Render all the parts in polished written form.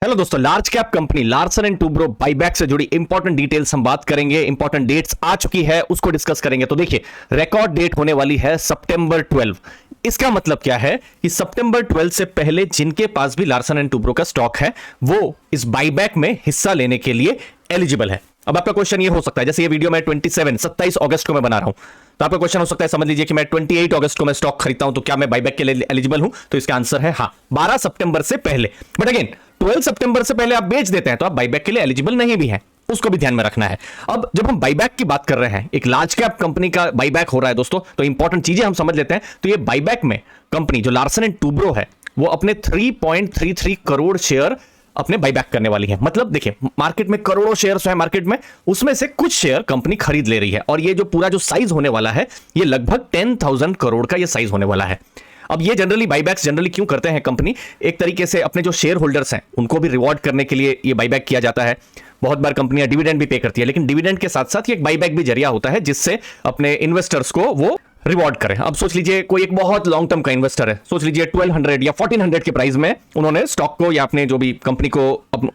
Hello दोस्तों, large cap company Larsen and Toubro buyback से जुड़ी इंपॉर्टेंट डिटेल्स हम बात करेंगे। इंपॉर्टेंट डेट्स आ चुकी है, उसको डिस्कस करेंगे। तो देखिए, रिकॉर्ड डेट होने वाली है सितंबर 12। इसका मतलब क्या है कि सितंबर 12 से पहले जिनके पास भी लार्सन एंड टूब्रो का स्टॉक है वो इस बाईबैक में हिस्सा लेने के लिए एलिजिबल है। अब आपका क्वेश्चन ये हो सकता है, जैसे ये वीडियो मैं 27 अगस्त को मैं बना रहा हूं, तो आपका क्वेश्चन हो सकता है, समझ लीजिए कि मैं 28 अगस्त को मैं स्टॉक खरीदता हूं, तो क्या मैं बाईबैक के लिए एलिजिबल हूं? तो इसका आंसर है हाँ, 12 सितंबर से पहले। बट अगेन 12 सितंबर से पहले आप बेच देते हैं तो आप बाईबैक के लिए एलिजिबल नहीं भी हैं, उसको भी ध्यान में रखना है। अब जब हम बाईबैक की बात कर रहे हैं, एक लार्ज कैप कंपनी का बाईबैक हो रहा है दोस्तों, तो इंपॉर्टेंट चीजें हम समझ लेते हैं। तो ये बाईबैक में कंपनी जो लार्सन एंड टूब्रो है वो अपने 3.33 करोड़ शेयर अपने बाईबैक करने वाली है। मतलब देखिए, मार्केट में करोड़ों शेयर्स है मार्केट में, उसमें से कुछ शेयर कंपनी खरीद ले रही है और ये जो पूरा जो साइज होने वाला है ये लगभग 10,000 करोड़ का ये साइज होने वाला है। अब ये जनरली बाईबैक्स जनरली क्यों करते हैं कंपनी? एक तरीके से अपने जो शेयर होल्डर्स हैं उनको भी रिवॉर्ड करने के लिए ये बाईबैक किया जाता है। बहुत बार कंपनियां डिविडेंड भी पे करती है, लेकिन डिविडेंड के साथ साथ ये एक बाईबैक भी जरिया होता है जिससे अपने इन्वेस्टर्स को वो रिवॉर्ड करें। अब सोच लीजिए कोई एक बहुत लॉन्ग टर्म का इन्वेस्टर है, सोच लीजिए 1200 या 1400 के प्राइस में उन्होंने स्टॉक को या अपने जो भी कंपनी को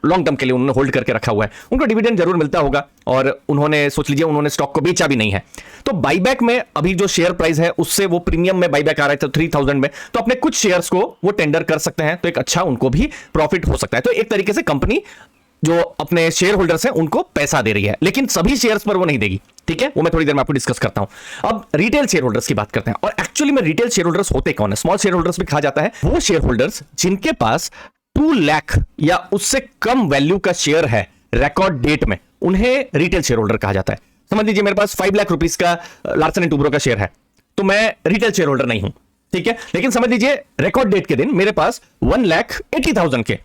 लॉन्ग टर्म के लिए उन्होंने होल्ड करके रखा हुआ है, उनको डिविडेंड जरूर मिलता होगा और उन्होंने सोच लीजिए उन्होंने स्टॉक को बेचा भी नहीं है। तो बाईबैक में अभी जो शेयर प्राइस है उससे वो प्रीमियम में बाईबैक आ रहा है 3000 में, तो अपने कुछ शेयर्स को वो टेंडर कर सकते हैं, तो एक अच्छा उनको भी प्रॉफिट हो सकता है। तो एक तरीके से कंपनी जो अपने शेयर होल्डर्स हैं उनको पैसा दे रही है, लेकिन सभी शेयर्स पर वो नहीं देगी। ठीक है, वो मैं थोड़ी देर में आपको डिस्कस करता हूं। अब रिटेल शेयर होल्डर्स की बात करते हैं, और एक्चुअली में रिटेल शेयर होल्डर्स होते कौन है? स्मॉल शेयर होल्डर्स भी कहा जाता है। वो शेयर होल्डर्स जिनके पास 2 लाख या उससे कम वैल्यू का शेयर है रिकॉर्ड डेट में, उन्हें रिटेल शेयर होल्डर कहा जाता है। समझ लीजिए मेरे पास 5 लाख रुपीस का लार्सन एंड टूब्रो का शेयर है, तो मैं रिटेल शेयर होल्डर नहीं हूं, ठीक है। लेकिन समझ लीजिए रिकॉर्ड डेट के दिन मेरे पास 1,80,000 के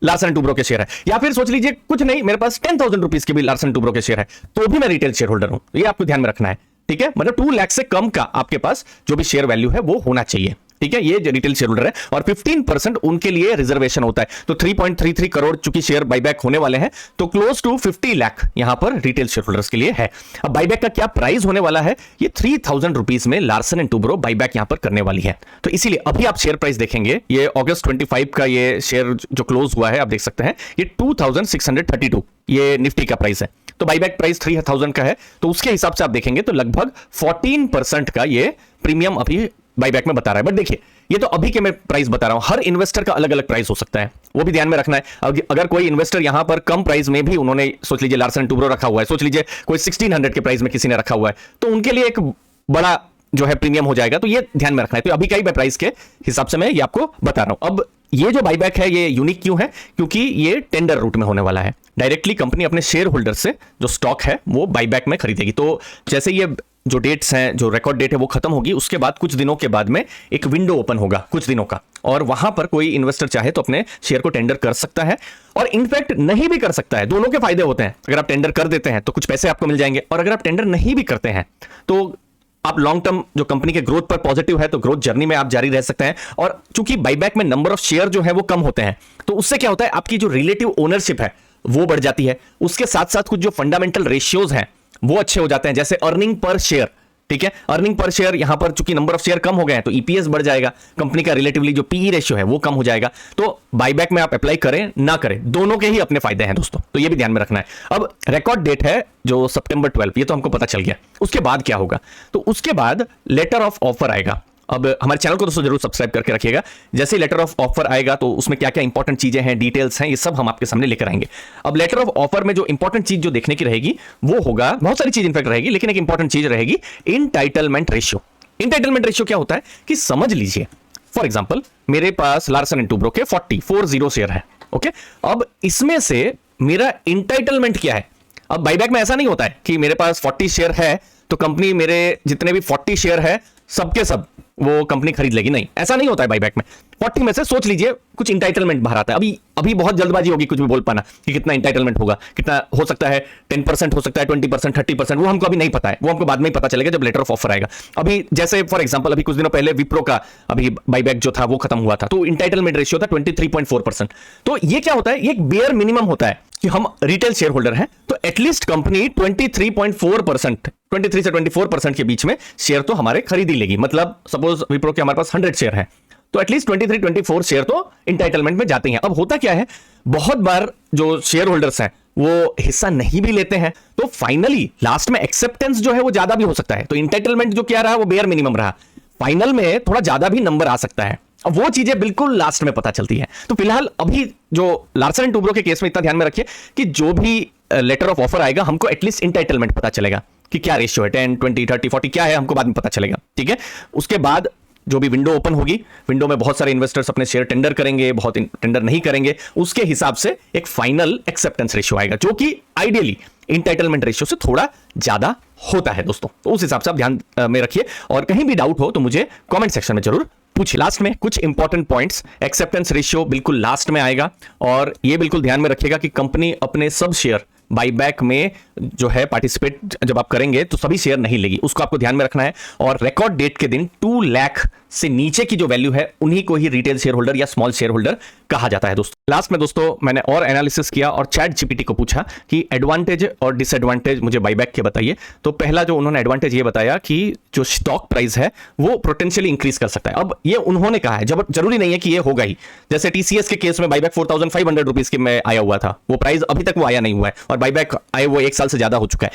लार्सन एंड टूब्रो के शेयर है, या फिर सोच लीजिए कुछ नहीं, मेरे पास 10,000 रुपीस के भी लार्सन एंड टूब्रो के शेयर है, तो भी मैं रिटेल शेयर होल्डर हूं। ये आपको ध्यान में रखना है, ठीक है। मतलब 2 लाख से कम का आपके पास जो भी शेयर वैल्यू है वो होना चाहिए, ठीक है। ये जो रिटेल शेयर होल्डर है, और 15% उनके लिए रिजर्वेशन होता है। तो 3.33 करोड़ चूंकि शेयर बाईबैक होने वाले हैं, तो क्लोज टू 50 लाख यहां पर रिटेल शेयर होल्डर्स के लिए है। अब बाईबैक का क्या प्राइस होने वाला है? ये 3000 रुपीस में लार्सन एंड टूब्रो बाईबैक यहां पर करने वाली है। तो इसीलिए अभी आप शेयर प्राइस देखेंगे, ये अगस्त 25 का ये शेयर जो क्लोज हुआ है, आप देख सकते हैं ये 2632 ये निफ्टी का प्राइस है। तो बाईबैक प्राइस 3000 का है, तो उसके हिसाब से आप देखेंगे तो लगभग 14% का ये प्रीमियम अभी बाईबैक में बता रहा है। बट देखिए, ये तो अभी के मैं प्राइस बता रहा हूं, हर इन्वेस्टर का अलग अलग प्राइस हो सकता है, वो भी ध्यान में रखना है। अगर कोई इन्वेस्टर यहां पर कम प्राइस में भी उन्होंने सोच लीजिए लार्सन एंड टूब्रो रखा हुआ है, सोच लीजिए कोई 1600 के प्राइस में किसी ने रखा हुआ है, तो उनके लिए एक बड़ा जो है प्रीमियम हो जाएगा। तो ये ध्यान में रखना है। तो अभी का ही प्राइस के हिसाब से मैं ये आपको बता रहा हूं। अब ये जो बाईबैक है ये यूनिक क्यों है? क्योंकि ये टेंडर रूट में होने वाला है। डायरेक्टली कंपनी अपने शेयर होल्डर से जो स्टॉक है वो बाईबैक में खरीदेगी। तो जैसे ये जो डेट्स हैं, जो रिकॉर्ड डेट है वो खत्म होगी, उसके बाद कुछ दिनों के बाद में एक विंडो ओपन होगा कुछ दिनों का, और वहां पर कोई इन्वेस्टर चाहे तो अपने शेयर को टेंडर कर सकता है, और इनफैक्ट नहीं भी कर सकता है। दोनों के फायदे होते हैं। अगर आप टेंडर कर देते हैं तो कुछ पैसे आपको मिल जाएंगे, और अगर आप टेंडर नहीं भी करते हैं तो आप लॉन्ग टर्म जो कंपनी के ग्रोथ पर पॉजिटिव है, तो ग्रोथ जर्नी में आप जारी रह सकते हैं। और चूंकि बाईबैक में नंबर ऑफ शेयर जो है वो कम होते हैं, तो उससे क्या होता है, आपकी जो रिलेटिव ओनरशिप है वो बढ़ जाती है। उसके साथ साथ कुछ जो फंडामेंटल रेशियोज हैं वो अच्छे हो जाते हैं, जैसे अर्निंग पर शेयर, ठीक है। अर्निंग पर शेयर यहां पर चूंकि नंबर ऑफ शेयर कम हो गए हैं तो ईपीएस बढ़ जाएगा, कंपनी का रिलेटिवली जो पीई रेशियो है वो कम हो जाएगा। तो बाईबैक में आप अप्लाई करें ना करें, दोनों के ही अपने फायदे हैं दोस्तों, तो ये भी ध्यान में रखना है। अब रिकॉर्ड डेट है जो सितंबर 12, ये तो हमको पता चल गया। उसके बाद क्या होगा? तो उसके बाद लेटर ऑफ ऑफर आएगा। अब हमारे चैनल को दोस्तों जरूर सब्सक्राइब करके रखिएगा। जैसे लेटर ऑफ ऑफर आएगा तो उसमें क्या क्या इंपॉर्टेंट चीजें हैं, डिटेल्स हैं, ये सब हम आपके सामने लेकर आएंगे। अब लेटर ऑफ ऑफर में जो इंपॉर्टेंट चीज जो देखने की रहेगी वो होगा, बहुत सारी चीज इनफैक्ट रहेगी, लेकिन एक इंपॉर्टेंट चीज रहेगी इंटाइटलमेंट रेशियो। इंटाइटलमेंट रेशियो क्या होता है कि समझ लीजिए फॉर एग्जाम्पल मेरे पास लार्सन एंड टूब्रो के 40 शेयर है, ओके। अब इसमें से मेरा इंटाइटलमेंट क्या है? अब बाईबैक में ऐसा नहीं होता है कि मेरे पास 40 शेयर है तो कंपनी मेरे जितने भी 40 शेयर है सबके सब वो कंपनी खरीद लेगी, नहीं, ऐसा नहीं होता है बाईबैक में। 40 में से सोच लीजिए कुछ इंटाइटलमेंट बाहर आता है। अभी बहुत जल्दबाजी होगी कुछ भी बोल पाना कि कितना इंटाइटलमेंट होगा, कितना हो सकता है, 10% हो सकता है, 20%, 30%, वो हमको अभी नहीं पता है, वो हमको बाद में ही पता चलेगा जब लेटर ऑफ ऑफर आएगा। अभी जैसे फॉर एग्जांपल अभी कुछ दिनों पहले विप्रो का अभी बाईबैक जो था वो खत्म हुआ था, तो इंटाइटलमेंट रेशियो था 23.4%। तो ये क्या होता है, ये एक बेयर मिनिमम होता है कि हम रिटेल शेयर होल्डर हैं तो एटलीस्ट कंपनी 23.4%, 23 से 24% के बीच में शेयर तो हमारे खरीद ही लेगी। मतलब सपोज विप्रो के हमारे पास 100 शेयर है तो एटलीस्ट 23-24 शेयर तो इंटाइटलमेंट में जाते हैं। अब होता क्या है, बहुत बार जो शेयर होल्डर्स हैं वो हिस्सा नहीं भी लेते हैं, तो फाइनली लास्ट में एक्सेप्टेंस जो है वो ज्यादा भी हो सकता है। तो इंटाइटलमेंट जो क्या रहा वो बेयर मिनिमम रहा, फाइनल में थोड़ा ज्यादा भी नंबर आ सकता है। अब वो चीजें बिल्कुल लास्ट में पता चलती है। तो फिलहाल अभी जो लार्सन एंड टूब्रो के केस में इतना ध्यान में रखिए कि जो भी लेटर ऑफ ऑफर आएगा हमको एटलीस्ट इंटाइटलमेंट पता चलेगा कि क्या रेशियो है, 10, 20, 30, 40 क्या है, हमको बाद में पता चलेगा। ठीक है, उसके बाद जो भी विंडो ओपन होगी, विंडो में बहुत सारे इन्वेस्टर्स अपने शेयर टेंडर करेंगे, बहुत टेंडर नहीं करेंगे, उसके हिसाब से एक फाइनल एक्सेप्टेंस रेशियो आएगा जो कि आइडियली इंटाइटलमेंट रेशियो से थोड़ा ज्यादा होता है दोस्तों। तो उस हिसाब से आप ध्यान में रखिए, और कहीं भी डाउट हो तो मुझे कमेंट सेक्शन में जरूर पूछिए। लास्ट में कुछ इंपॉर्टेंट पॉइंट्स, एक्सेप्टेंस रेशियो बिल्कुल लास्ट में आएगा, और यह बिल्कुल ध्यान में रखिएगा कि कंपनी अपने सब शेयर बाईबैक में जो है पार्टिसिपेट जब आप करेंगे तो सभी शेयर नहीं लेगी, उसको आपको ध्यान में रखना है। और रिकॉर्ड डेट के दिन 2 लाख से नीचे की जो वैल्यू है उन्हीं को ही रिटेल शेयर होल्डर या स्मॉल शेयर होल्डर कहा जाता है दोस्तों। लास्ट में दोस्तों मैंने और एनालिसिस किया और चैट जीपीटी को पूछा कि एडवांटेज और डिसएडवांटेज मुझे बाईबैक के बताइए। तो पहला जो उन्होंने एडवांटेज ये बताया कि जो स्टॉक प्राइस है वो पोटेंशियली इंक्रीज कर सकता है। अब ये उन्होंने कहा है, जब जरूरी नहीं है कि ये होगा ही। जैसे टीसीएस के केस में बाईबैक 4500 रुपीज के में आया हुआ था, वो प्राइस अभी तक वो आया नहीं हुआ है, और बाईबैक आए वो 1 साल से ज्यादा हो चुका है।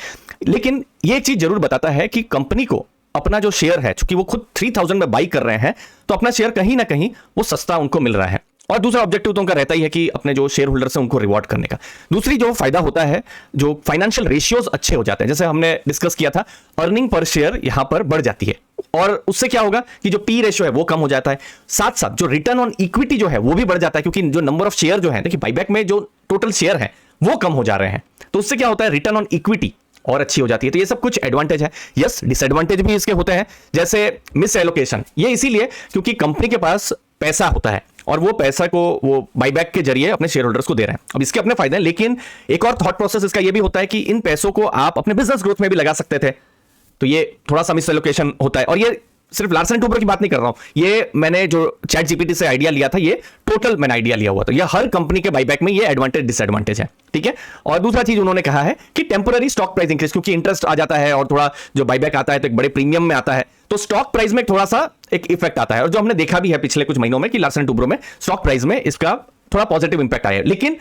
लेकिन ये चीज जरूर बताता है कि कंपनी को अपना जो शेयर है, चूंकि वो खुद 3000 में बाई कर रहे हैं, तो अपना शेयर कहीं ना कहीं वो सस्ता उनको मिल रहा है। और दूसरा ऑब्जेक्टिव तो उनका रहता ही है कि अपने जो शेयर होल्डर्स हैं उनको रिवॉर्ड करने का। दूसरी जो फायदा होता है, जो फाइनेंशियल रेशियोज अच्छे हो जाते हैं, जैसे हमने डिस्कस किया था, अर्निंग पर शेयर यहां पर बढ़ जाती है, और उससे क्या होगा कि जो पी रेशियो है वो कम हो जाता है। साथ साथ जो रिटर्न ऑन इक्विटी जो है वो भी बढ़ जाता है, क्योंकि जो नंबर ऑफ शेयर जो है, देखिए बाईबैक में जो टोटल शेयर है वो कम हो जा रहे हैं, तो उससे क्या होता है, रिटर्न ऑन इक्विटी और अच्छी हो जाती है। तो ये सब कुछ एडवांटेज है। यस, डिसएडवांटेज भी इसके होते हैं, जैसे मिस एलोकेशन। ये इसीलिए क्योंकि कंपनी के पास पैसा होता है और वो पैसा को वो बाईबैक के जरिए अपने शेयर होल्डर्स को दे रहे हैं। अब इसके अपने फायदे हैं, लेकिन एक और थॉट प्रोसेस इसका ये भी होता है कि इन पैसों को आप अपने बिजनेस ग्रोथ में भी लगा सकते थे, तो ये थोड़ा सा मिस एलोकेशन होता है। और ये सिर्फ लार्सन एंड टूब्रो की बात नहीं कर रहा हूं, ये मैंने जो चैट जीपीटी से आइडिया लिया था, ये टोटल मैंने आइडिया लिया हुआ था। ये हर कंपनी के बाईबैक में ये एडवांटेज डिसएडवांटेज है। ठीक है, और दूसरा चीज उन्होंने कहा है कि टेंपररी स्टॉक प्राइस इंक्रीज, क्योंकि इंटरेस्ट आ जाता है और थोड़ा जो बाईबैक आता है तो एक बड़े प्रीमियम में आता है, तो स्टॉक प्राइस में थोड़ा सा एक इफेक्ट आता है। और जो हमने देखा भी है पिछले कुछ महीनों में कि लार्सन एंड टूब्रो में स्टॉक प्राइस में इसका थोड़ा पॉजिटिव इंपैक्ट आया है। लेकिन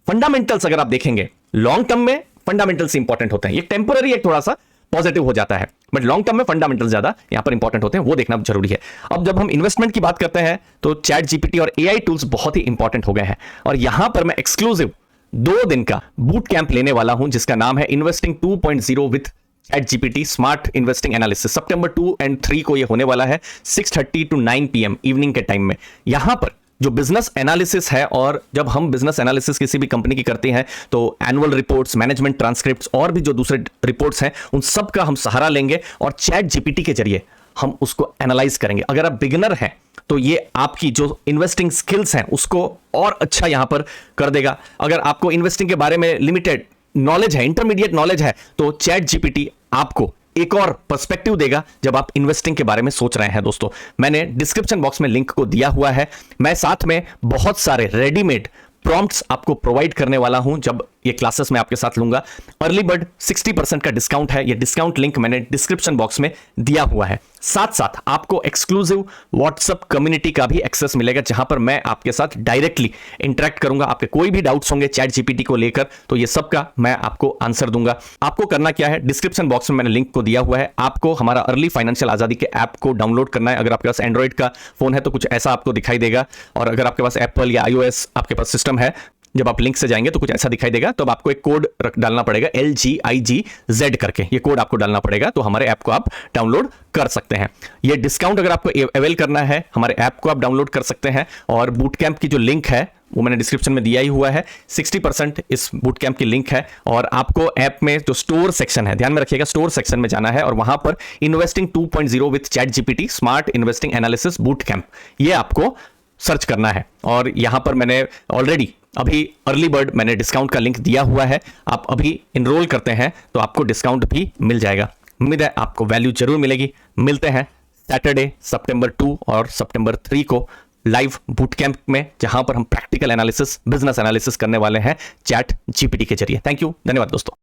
फंडामेंटल्स अगर आप देखेंगे, लॉन्ग टर्म में फंडामेंटल्स इंपॉर्टेंट होते हैं। ये टेंपररी एक थोड़ा सा पॉजिटिव हो जाता है, बट लॉन्ग टर्म में फंडामेंटल ज्यादा यहां पर इंपॉर्टेंट होते हैं, वो देखना जरूरी है। अब जब हम इन्वेस्टमेंट की बात करते हैं तो चैट जीपीटी और एआई टूल्स बहुत ही इंपॉर्टेंट हो गए हैं, और यहां पर मैं एक्सक्लूसिव 2 दिन का बूट कैंप लेने वाला हूं जिसका नाम है investing 2.0 with chat GPT smart investing analysis. सितंबर 2 और 3 को यह होने वाला है, 6:30 to 9 PM इवनिंग के टाइम में। यहां पर जो बिजनेस एनालिसिस है, और जब हम बिजनेस एनालिसिस किसी भी कंपनी की करते हैं तो एनुअल रिपोर्ट्स, मैनेजमेंट ट्रांसक्रिप्ट्स और भी जो दूसरे रिपोर्ट्स हैं उन सब का हम सहारा लेंगे और चैट जीपीटी के जरिए हम उसको एनालाइज करेंगे। अगर आप बिगिनर हैं तो ये आपकी जो इन्वेस्टिंग स्किल्स हैं उसको और अच्छा यहां पर कर देगा। अगर आपको इन्वेस्टिंग के बारे में लिमिटेड नॉलेज है, इंटरमीडिएट नॉलेज है, तो चैट जीपीटी आपको एक और पर्सपेक्टिव देगा जब आप इन्वेस्टिंग के बारे में सोच रहे हैं। दोस्तों, मैंने डिस्क्रिप्शन बॉक्स में लिंक को दिया हुआ है। मैं साथ में बहुत सारे रेडीमेड प्रॉम्प्ट्स आपको प्रोवाइड करने वाला हूं जब ये क्लासेस में आपके साथ लूंगा। अर्ली बर्ड 60% का डिस्काउंट है, ये डिस्काउंट लिंक मैंने डिस्क्रिप्शन बॉक्स में दिया हुआ है। साथ साथ आपको एक्सक्लूसिव व्हाट्सएप कम्युनिटी का भी एक्सेस मिलेगा, जहां पर मैं आपके साथ डायरेक्टली इंटरेक्ट करूंगा। आपके कोई भी डाउट्स होंगे चैट जीपीटी को लेकर तो ये सब का मैं आपको आंसर दूंगा। आपको करना क्या है, डिस्क्रिप्शन बॉक्स में मैंने लिंक को दिया हुआ है। आपको हमारा अर्ली फाइनेंशियल आजादी के ऐप को डाउनलोड करना है। अगर आपके पास एंड्रॉइड का फोन है तो कुछ ऐसा आपको दिखाई देगा, और अगर आपके पास एप्पल या iOS आपके पास सिस्टम है, जब आप लिंक से जाएंगे तो कुछ ऐसा दिखाई देगा। तो आपको एक कोड डालना पड़ेगा, LGIGZ करके, ये कोड आपको डालना पड़ेगा, तो हमारे ऐप को आप डाउनलोड कर सकते हैं। ये डिस्काउंट अगर आपको अवेल करना है, हमारे ऐप को आप डाउनलोड कर सकते हैं। और बूट कैंप की जो लिंक है वो मैंने डिस्क्रिप्शन में दिया ही हुआ है। 60% इस बूट कैंप की लिंक है, और आपको ऐप में जो स्टोर सेक्शन है, ध्यान में रखिएगा, स्टोर सेक्शन में जाना है और वहां पर investing 2.0 with chat GPT smart investing analysis boot camp, ये आपको सर्च करना है। और यहां पर मैंने ऑलरेडी अभी अर्ली बर्ड मैंने डिस्काउंट का लिंक दिया हुआ है। आप अभी इनरोल करते हैं तो आपको डिस्काउंट भी मिल जाएगा। उम्मीद है आपको वैल्यू जरूर मिलेगी। मिलते हैं सैटरडे सितंबर 2 और सितंबर 3 को लाइव बूट कैंप में, जहां पर हम प्रैक्टिकल एनालिसिस, बिजनेस एनालिसिस करने वाले हैं चैट जीपीटी के जरिए। थैंक यू, धन्यवाद दोस्तों।